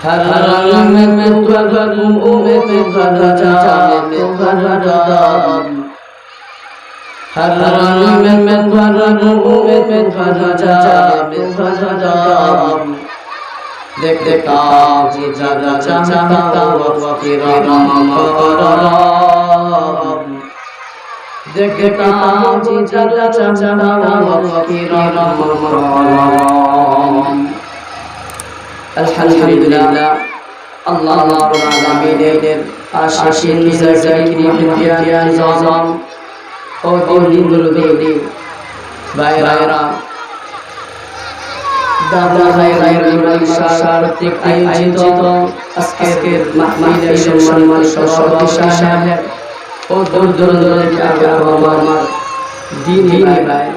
हर रंग में तुझको बेवजह हर रंग में तुझको बेवजह देखता जिधर चाहता वही रंग देखता जिधर चाहता वही रंग अल्हम्दुलिल्लाह अल्लाह रब्बुल आलमीन आशिकीन ज़ाकिरीन प्यारे निज़ाम और दिलरुबी बायरा दादा खायरुल इशार प्रत्येक आयोजित আজকের মাহফিলের সম্মানিত সভাপতি সাহেব ও দূর দূরান্ত থেকে আমার দ্বীনি ভাই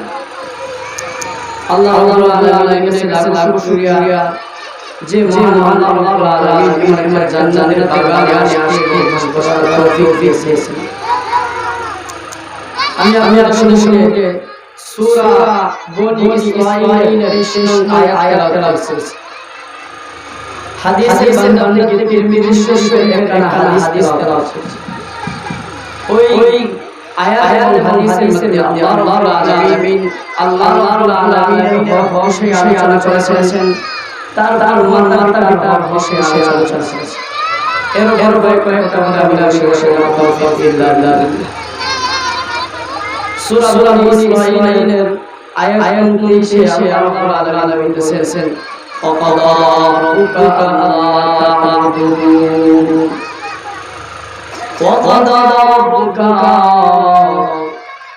আল্লাহ রাব্বুল আলামিনের কাছে লাখ শুকরিয়া যে মহান আল্লাহ রাব্বুল আলামিন আমাদের জান্নাতের বাগানে আসতে বসার তৌফিক দিয়েছেন। আমি আপনাদের সঙ্গে সূরা বনী ইসরাঈলের শেষ আয়াত তেলাওয়াত করছি। হাদিসে বান্দাকে তিরমিজি শরীফের একটা হাদিস তেলাওয়াত করছি। ওই আয়াত হাদিসের মধ্যে আল্লাহ রাব্বুল আলামিনের বিষয়ে আলোচনা করেছেন, তার মানবতার বিষয়ে আলোচনা করেছেন। এর কয়েকটা কথা বলে তৌফিক দিল্লাহ। সূরা বনী ইসরাঈলের আয়াত 19 আল্লাহ রাব্বুল আলামিন বলেছেন وَقَضَى رَبُّكَ أَلَّا تَعْبُدُوا وَقَضَى رَبُّكَ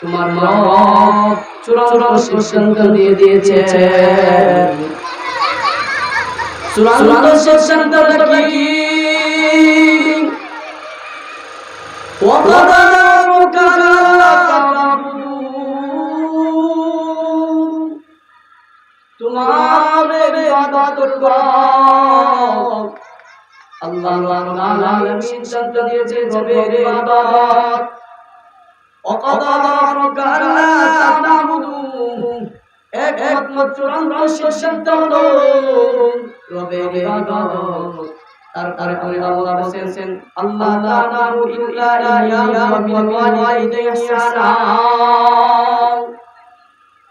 তোমার রব চূড়ান্ত সিদ্ধান্ত দিয়ে দিয়েছেন। চূড়ান্ত সিদ্ধান্তটা কি? وَقَضَى رَبُّكَ أَلَّا তোমার ইবাদত করো। আল্লাহ রাব্বুল আলামিন সিদ্ধান্ত দিয়েছে যে ইবাদত ওয়াকাদা রাব্বুকা আল্লা তা'বুদু একমাত্র চূড়ান্ত সিদ্ধান্ত হলো রবের ইবাদত। তারপরে আল্লাহ বলেছেন আল্লাহ লা না'বুদু ইল্লা ইয়্যাহু ওয়া বিল ওয়ালিদাইনি ইহসানা।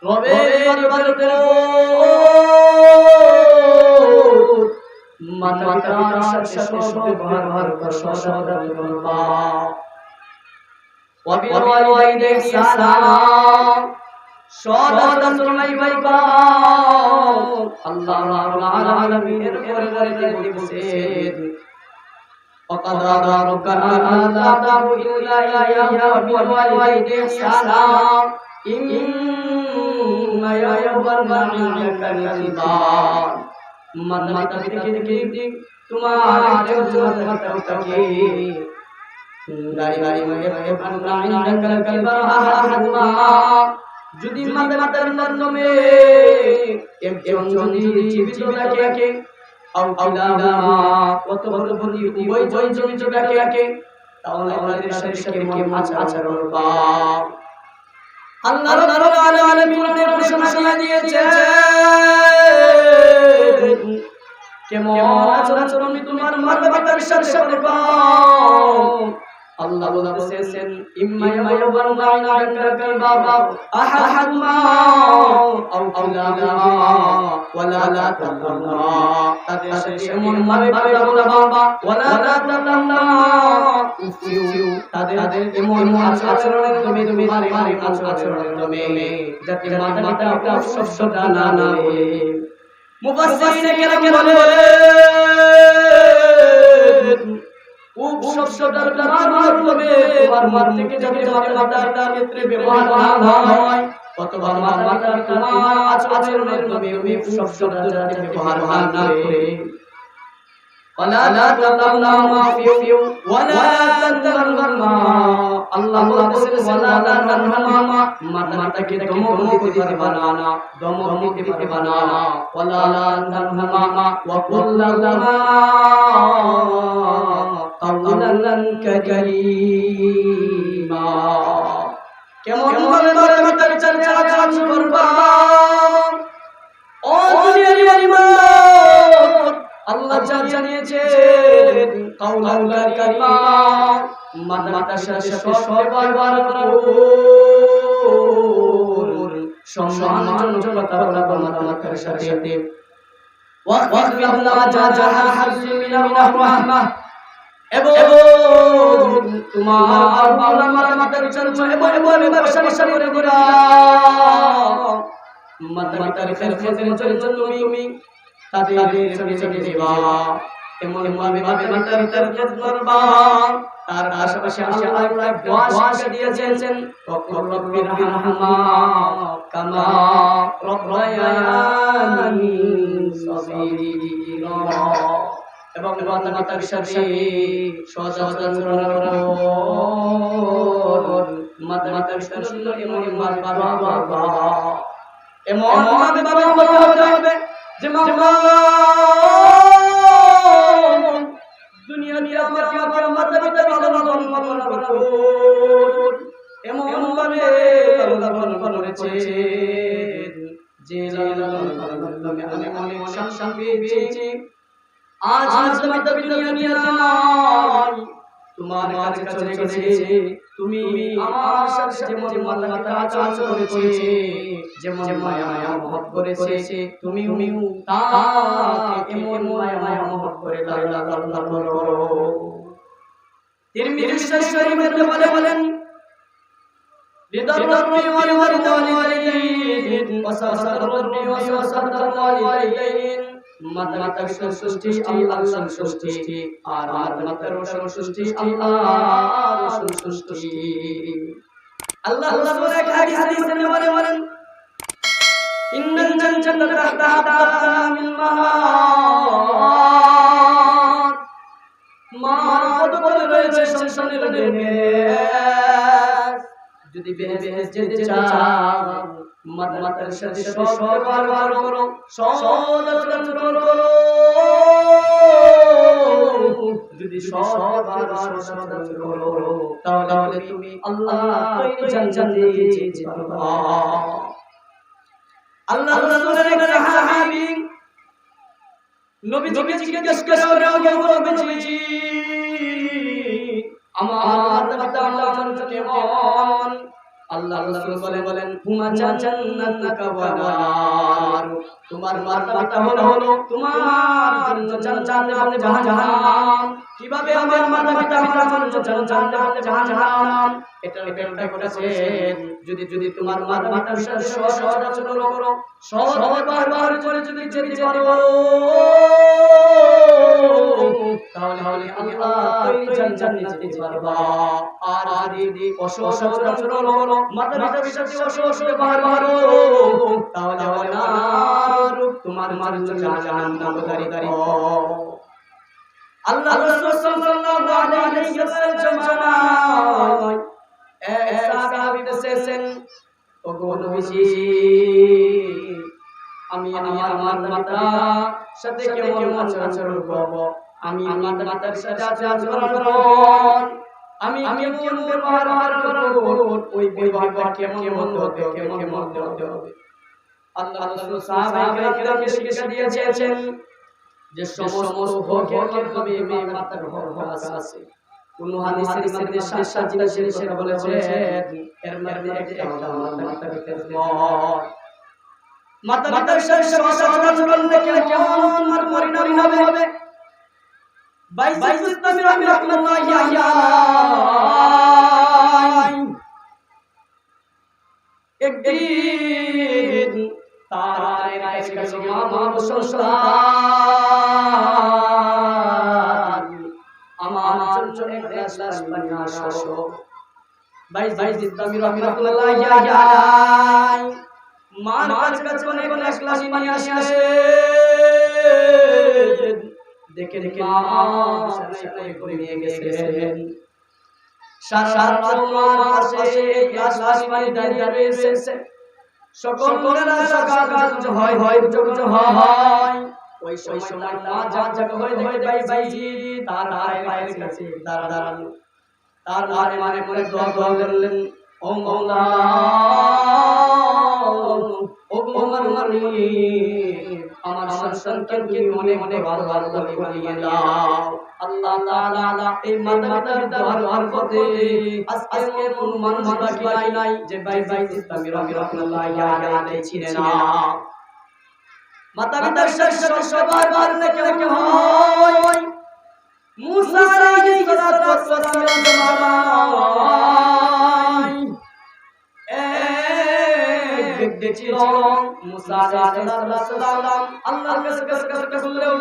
রবের ইবাদত মাতা-পিতার সাথে সদ্ব্যবহার করো, সদাচরণ করবা। ওয়া বিল ওয়ালিদাইনি ইহসানা সদাচরণ করবা। আল্লাহ রাব্বুল আলামিনের পরিবারে বলেছেন وَقَضَى رَبُّكَ أَلَّا تَعْبُدُوا إِلَّا إِيَّاهُ وَبِالْوَالِدَيْنِ إِحْسَانًا إِمَّا يَبْلُغَنَّ عِندَكَ الْكِبَرَ মাতা-পিতাকে তোমার একজনকে যদি মাতার নামে একজন যদি জীবিত থাকে উভয় জীবিত থাকে তাহলে তাদের সাথে কেমন আচরণ করবা? আল্লাহ রাব্বুল আলামিন ঘোষণা দিয়েছে কেমন আচরণ তোমার মাতা-পিতার সাথে করবা। আল্লাহ বলেছেন ইম্মা ইয়াবলুগা ইনদাকাল কিবারা আহাদুহুমা আও কিলাহুমা ওয়ালা তাকুল্লা তাদের সাথে এমন ভাবে বলবা ওয়ালা তাকুল্লা উফিউ তাদের এমন আচরণের তুমি আচরণের তুমি যাতে মাতা-পিতা শব্দ না বলে। মুফাসসিরিনে কেরাম বলে উপ শব্দটার ব্যবহার হবে তোমার থেকে যাতে মাতা-পিতার ক্ষেত্রে ব্যবহার না হয় অথবা মাতা-পিতার তোমার আচরণের মধ্যে উপ শব্দটা যাতে ব্যবহার না করে। ওয়ালা তাকুল্লাহুমা ফিউ ওয়ালা তানহারহুমা আল্লাহ বলেছেন ওয়ালা তানহারহুমা মাতাকে ধমক দিতে পারবা না, ধমক দিতে পারবা না। ওয়ালা তানহারহুমা ওয়া কুল লাহুমা কাওলান কারীমা কেমন ভাবে মাতা-পিতার সাথে আচরণ করবা। ও দুনিয়ার ইমান আল্লাহ জানিয়েছে কাউলাল কারিমা মাতার সাথে ব্যবহার করুন সম্মানজনক কথা বলবো মাতার সাথে ওয়াকফিদ লাহা জানাহা মিনার রাহমাহ এবং তোমার বাবা মাতার জন্য এবং বর্ষা করে দিরা মাতার খেদমতের জন্য তুমি তাদের সঙ্গে দিবা এমন ভাবে মাতার খেদমত করবা তার আশেপাশে আল্লাহ দোয়া দিয়েছেন রব্বির হামহুমা কামা রব্বায়ানি সগীরা এবং মাতার সাথে সদাচরণ করুন মাতার সাথে এমন বাবা এমন ভাবে বলতে হবে যে মামা দুনিয়া নিয়ে আমার মাতা পিতা লালন পালন করুন এমন ভাবে লালন পালন করেছে যে লালন পালন আমি অনেক শান্তি পেয়েছি আজ মাতা পিতা দুনিয়া নাই তোমার কাছে চলে গেছে তুমি আমার সাথে যেমন মাতা আচরণ করেছে যেমন মায়া মহব্বত করেছে তুমি তাকে এমন মায়া মহব্বত করে লালন করো তিরমিজি শরীফের মধ্যে বলেন রিদা রাব্বি ওয়া রিদা ওয়ালিদাইন ওয়া সাখাত রাব্বি ওয়া সাখাত ওয়ালিদাইন মাতার সন্তুষ্টি আল্লাহর সন্তুষ্টি আর মাতার সন্তুষ্টি আল্লাহর সন্তুষ্টি আল্লাহ রাসূল এক হাদিসে বলেন ইন্নাল জান্নাতা তাহতা মিন মাহাত মার পদ রয়েছে সংসারের নেমে যদি বেহেশত যেতে চাও মাতার সাথে ব্যবহার করো সদাচরণ করো যদি সদাচরণ করো তাহলে তুমি আল্লাহ জান্নাতে যেতে পারবা আল্লাহ রাসূলের এক সাহাবী নবীজিকে জিজ্ঞেস করে নবীজি আমার মাতা আমার কেমন আল্লাহ রাসূল বলেন হুমা জান্নাতুকা ওয়া নার তোমার মাতা হলো তোমার জন্য জান্নাত এবং জাহান্নাম কিভাবে আমার মাতা পিতা আমার জন্য জান্নাত এবং জাহান্নাম এটা ব্যাখ্যা করেছেন যদি তোমার মাতার সাথে সদাচরণ করো সদাচরণ করে যদি যেতে পারো তাহলে আল্লাহ জান্নাতে যেতে পারবা আর যদি অসদাচরণ করো মাতার সাথে ব্যবহার করো তাহলে নার তোমার জন্য জাহান্নাম দাঁড়িয়ে আল্লাহ রাসূল সাল্লাল্লাহু আলাইহি ওয়াসাল্লাম জানায় এক সাহাবী বলেছেন ওগো নবীজি আমি আমার মাতার সাথে কেমন আচরণ করব আমি মাতার সাথে আচরণ করব আমি কেমন ব্যবহার করব ওই ব্যবহার কেমন হতে হবে আল্লাহ রাসূল সাহাবায়ে কেরামকে শিক্ষা দিয়েছেন যে সমস্ত হকের মাধ্যমে মাতার হক আছে কোন হাদিসের মধ্যে সাত জিনিসের বলেছে এর মধ্যে একটা মাতা পিতার মাতা পিতার সাথে সদাচরণ দেখলে কেমন পরিণাম হবে বাইজিদ ইসলামী রাহমাতুল্লাহি আলাইহি একদিন তার কাছে আমার সংসার আমার জন্য এক গ্লাস পানি আসো বাইজিদ ইসলামী রাহমাতুল্লাহি আলাইহি মার কাছে অনেক গ্লাস পানি আসে দেখে সাথে করে নিয়ে গেছেন সারা রাত মার পাশে গ্লাস পানি দাঁড়িয়ে রয়েছে সকলেরা সকাল হয় ওই সময় মা জাগা হয়ে দেখে বাইজিদ তার পায়ের কাছে দাঁড়ানো তার মানে দোয়া করলেন ও মাওলা ও আমার মালিক আমার সন্তানকে তুমি অনেক অনেক ভালো ভালো বানিয়ে দাও আল্লাহ তাআলা এই মাতার দোয়ার করতে আজকে কোন মানুষ বাকি নাই যে ভাই ইসলামী রাহমাতুল্লাহি আলাইহি ছিলেন না মাতা পিতার সাথে সবার বারনে কেউ হয় মুসা আলাইহিস সালাতু ওয়াস সালাম জামাই দেখছিল মুসা আলাইহিস সালাম আল্লাহর কাছে বললেন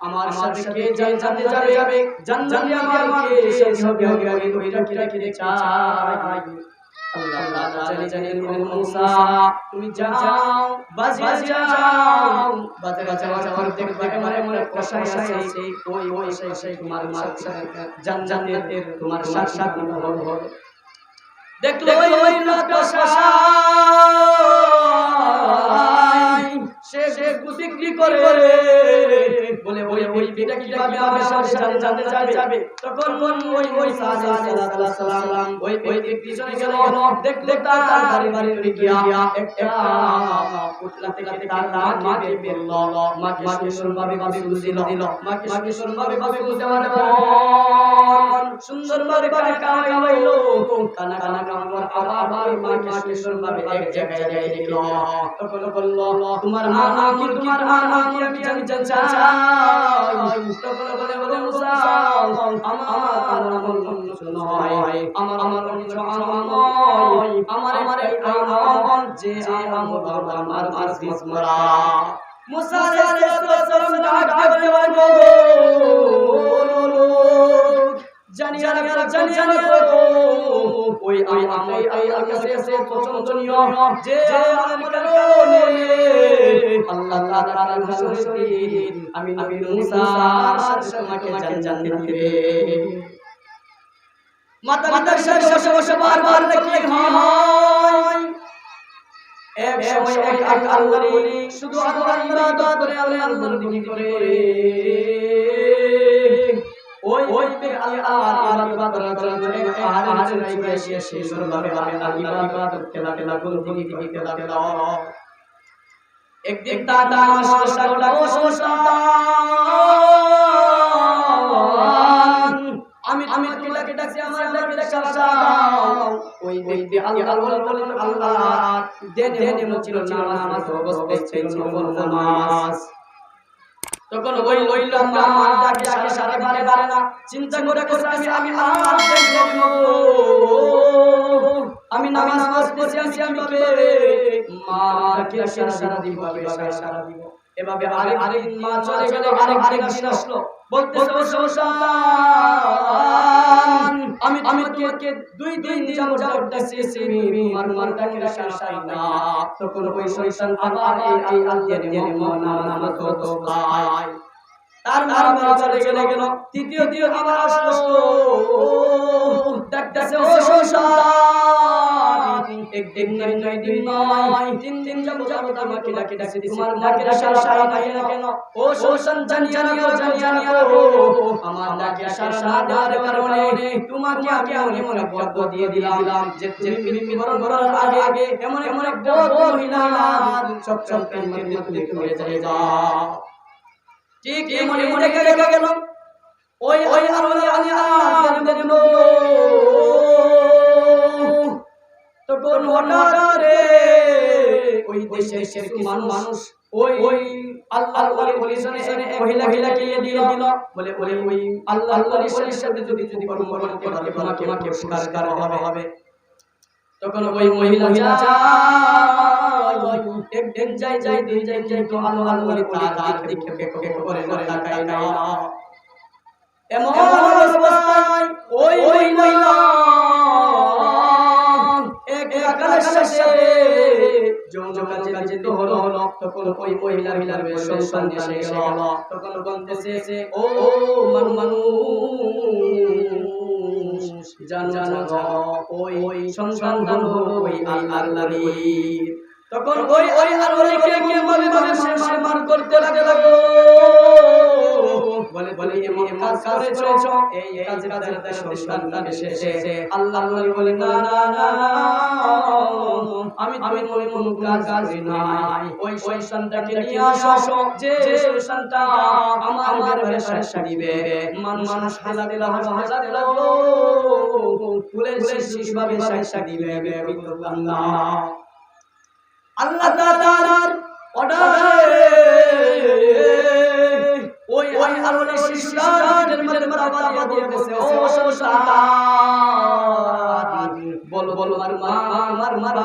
আমার সাথে কে জান্নাতে যাবে জান্নাতে আমাকে সেই হবে আমি কইরা কি চাই আল্লাহ তাআলা জানেন মুসা তুমি যাও বাজারে যাও বাজারে যাওয়ার দেখতে মনে কষাই আছে ওই সেই তোমার জান্নাতের তোমার সাক্ষাৎ হবে দেখলো ওই কষাই সে বিক্রি করে বলে ওই বেটা কিভাবে আমার সাথে জান্নাতে যাবে তখন ওই সালাম ওই পিছনে গেল দেখলে তার বাড়ি গিয়া একটা পুতলা থেকে তার মাকে বেরল মাকে সুন্দরভাবে বুঝিয়ে দিল মাকে সুন্দরভাবে বুঝানোর পর সুন্দরভাবে কানাইলো কানা আবার মাকে সুন্দরভাবে এক জায়গায় রেখে দিল তখন বলল তোমার মা কি আমি জানতে চাই তখন বলে মুসা আমার শুনো হয় আমার নয় আমার যে আমার মরা মুসা আলাইহিস সালাম ডাক দেওয়া জানি ওই আল্লাহর কাছে পছন্দনীয় যে আমার কারণে আল্লাহ তাআলার রাসূল আমি নবী মুসা তোমাকে জান্নাতে দিবে মাতা পিতার সাথে বসে বারবার দেখলে হয় এক সময় এক আল্লাহর ওলি শুধু আল্লাহর ইবাদত করে আল্লাহর দিকে করে ওই আল্লাহর ইবাদত করে আহারে নাই এসে সুন্দরভাবে আল্লাহর ইবাদত কেলা দিকে দাও একদিন দাদা আমি তোমাকে ডাকছি আমার ডাকে দাও ওই ব্যক্তি আল্লাহ বলেন আল্লাহ দেনে ছিল নামাজ অবস্থায় ছিল নামাজ তখন ওই লোক আমার ডাকে সারা বারে না চিন্তা করে আমি আমি নামাজ পড়ছি আমি মা ডাকে সারা দিব এভাবে আরেকদিন মা চলে গেল আরেক দিন আসলো বলতেছে আমি তোমাকে 2 দিন যাবত ডাকছি তোমার ডাকে সারা না তখন ওই শয়তান আবার এই আল্লাহর নামাজ তো পায় তার মা চলে গেল তৃতীয় দিন আবার আসলো ডাকতেছে ও শয়তান একদিন নয় 3 দিন যাবত আমাকে ডাকছি তোমার ডাকে সারা নাই কেন ও শয়তান জানিও আমার ডাকে সারা দেওয়ার কারণে তোমাকে আমি মনে বদ্ধ দিয়ে দিলাম যে তুমি মরার আগে এমন একটা মহিলা সব প্রেমের মধ্যে হয়ে যাও ঠিক মনে রেখে গেল ওই আল্লাহর তখন হঠাৎ ওই দেশের মানুষ ওই আল্লাহর ওলির সাথে মহিলাকে দিল বলে ওই আল্লাহর ওলির সাথে যদি কর্ম করতে পারে তোমাকে পুরস্কার হবে তখন ওই মহিলা একদিন যাই দুই যাই তো আল্লাহর তার দিকে করে তাকায় না এমন অবস্থায় ওই মহিলা এক আকাশের সাথে যোগাযোগ হলো তখন ওই মহিলার সন্তান এসে গেল তখন বলতেছে ও মানুষ জানো ওই সন্তান হলো ওই আল্লাহর তখন ওই আল্লাহকে কে বলে মানুষ সম্মান করতে লাগলো বলে এমন কাজ করেছো এই কাজের সন্তান এসেছে আল্লাহ বলে না না না আমি কোন কাজ করি নাই ওই সন্তানটাকে নিয়ে আসো যে সন্তান আমার ব্যবসা দিবে মানুষ হাজার লাগলো ফুলের শিশু ব্যবসা দিবে আল্লাহ তাআলার অর্ডারে ওই আল্লাহর শিশুদের মধ্যে বাবা দিয়ে বসে ও সন্তান বলো আমার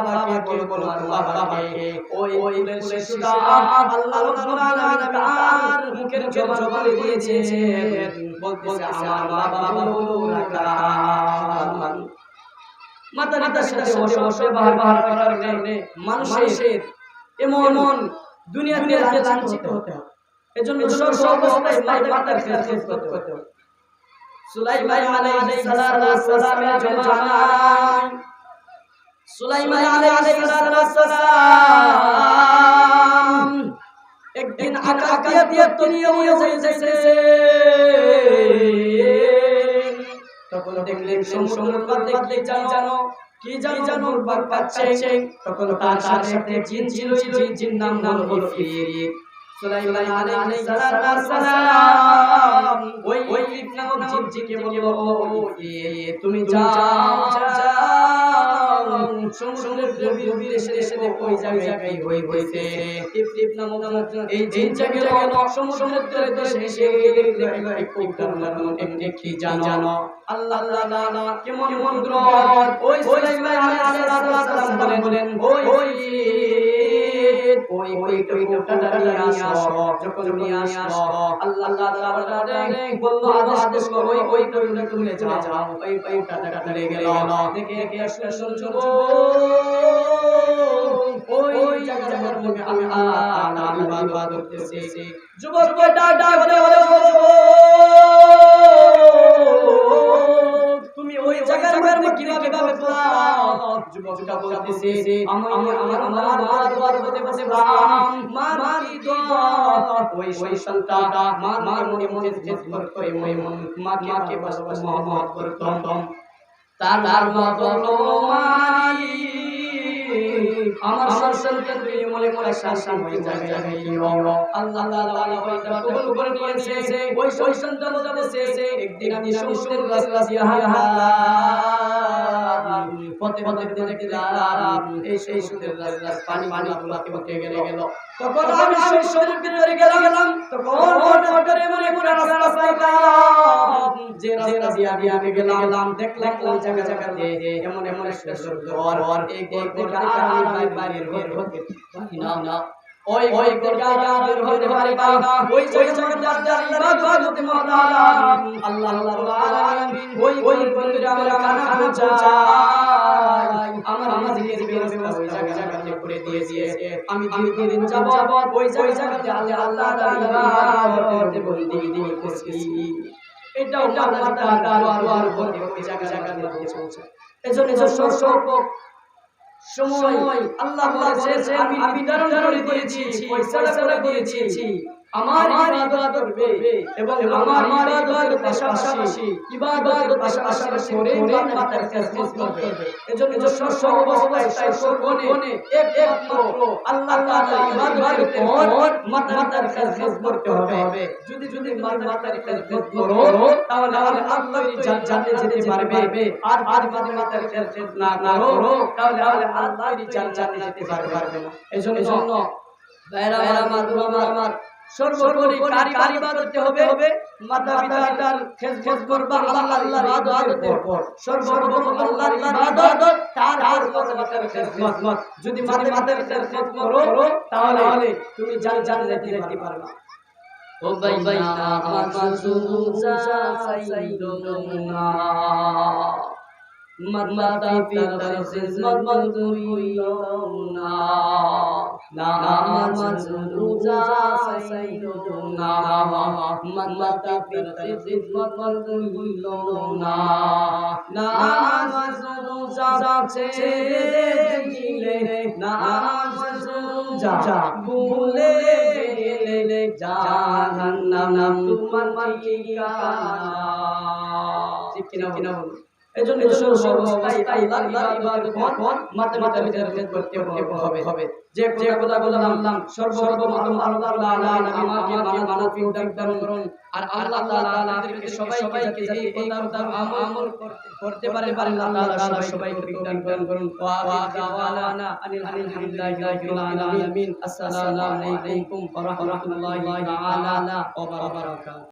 বাবাকে বলো আমার বাবাকে ওই শিশুটা আল্লাহ রাব্বুল আলামিন তার মুখের জবাবে দিয়েছে বলতেছে আমার বাবা বলো রাখা মাতার সাথে বসে বাহার করার কারণে মানুষের এমন দুনিয়াতে লাঞ্ছিত হতে হয় এজন্য সব অবস্থায় মাতার খেদমত করতে হবে সুলাইমান আলাইহিস সালামের জামানায় সুলাইমান আলাইহিস সালাম একদিন আকাশ দিয়ে দুনিয়া যাইতেছে তখন দেখলেন সমুদ্রের পাড়ে জানো কি জানো বার পাচ্ছে তখন তার সাথে জিন ছিল জিন নাম হলো ইফরিত সুলাইমান আলাইহিস সালাম ওই নামক জিনকে বলল তুমি যাও সমুদ্রের গভীরে এসে দেখো ওই জায়গায় হইছে ইফরিত নামক এই জিন জায়গায় সমুদ্রের দেশে এসে দেখলো একটু কি জানো আল্লাহ কেমন মন্ত্র ওই সুলাইমান আলাইহিস সালাম বলেন ওই টুকটাটা নিয়ে আসো যখন নিয়ে আসো আল্লাহ তাআলা বলল আদেশ করো ওই টুকটা তুলে যাও ওই টুকটাটা তুলে গেল দেখে শুনছো ওই জায়গার মধ্যে আমি আল্লাহ ইবাদত করতেছি যুবক ডাক বলে তুমি ওই জায়গার মধ্যে কিভাবে পাও যুবকটা বলতেছে আমার দোয়ার মধ্যে বসে মার দোয়া ওই সন্তানটা মার মনে খেদমত করে মাকে বসবাস মহব্বত করতাম তার মা বলল মারি আমার সন্তান তুই মনে শাসন হয়ে যাবে আল্লাহ তাআলা ওইটা কবুল করে নিয়েছে ওই সন্তান বলতেছে একদিন আমি সমুদ্রের রাস্তা দিয়ে পথে দেখতে গেলাম এই সেই সুদের রাস্তা পানি গুলাকে বকে গেল তখন আমি সমুদ্রে গেলাম তখন মোটরে মনে রাস্তা পাইলাম যে রাস্তা দিয়ে আমি গেলাম দেখলাম কোন জায়গা দিয়ে এমন একটা ঘর এই ঘরটা আমি বাইরের হতে পারি না ওই জায়গা বের হতে পারি না ওই জায়গা ইবাদত করতে মাওলা আল্লাহ রাব্বুল আলামিন ওই ঘরে আমরা খানা চাই আমার জিকির ব্যবস্থা ওই জায়গাতে করে দিয়েছে আমি দিন যাব ওই জায়গাতে আল্লাহ তাআলা ইবাদতে বন্দেগী করছি এটা মাতা দরবার বন্ধে ওই জায়গার মধ্যে পৌঁছে এজন্য সব সময় আল্লাহ বলেছে আমি বিতরণ করে দিয়েছি পয়সা করে দিয়েছি আমার ইবাদত করবে এবং আমার ইবাদতের পাশাপাশি করে মাতার খেদমত করবে এজন্য সব অবস্থায় সর্বক্ষণে একমাত্র আল্লাহ তাআলা ইবাদত কর মাতার খেদমত করতে হবে যদি মাতার খেদমত করো তাহলে আল্লাহ জান্নাতে যেতে পারবে আর মাতার খেদমত না করো তাহলে আল্লাহ জান্নাতে যেতে পারবে না এজন্য ভাইরা আমার সর্বোপরি কার ইবাদত হবে মাতা পিতার খেদমত করবা আল্লাহর ইবাদতের পর সর্বপ্রথম আল্লাহর ইবাদত তার মাতার খেদমত যদি মাতার খেদমত করো তাহলে তুমি জান্নাতে যেতে পারবে ও বাইনা মাযুজা সাইয়্যিদুনা মাতা পিতার খেদমত করিও না নামাজ রোজা সাইয়্যিদুনা মাতা পিতার খেদমত করিও না নামাজ রোজা ছেড়ে দিলে নামাজ রোজা ভুলে গেলে জাহান্নাম তোমার ঠিকানা। ঠিক কিনা বলুন? এজন্য সর্বস্থায়ী আল্লাহর ইবাদত মাথা ভিতরে করতে হবে। যে কথাগুলো বললাম সর্বপ্রথম আল্লাহ তাআলা আমাকে মানব দান করুন, আর আল্লাহ তাআলা আমাদেরকে সবাইকে এই কথা আমল করতে পারে আল্লাহ তাআলা সবাইকে দান করুন। ওয়া দাওয়ানা আনিল হামদুলিল্লাহি রাব্বিল আলামিন। আসসালামু আলাইকুম ওয়া রাহমাতুল্লাহি তাআলা ওয়া বারাকাতুহু।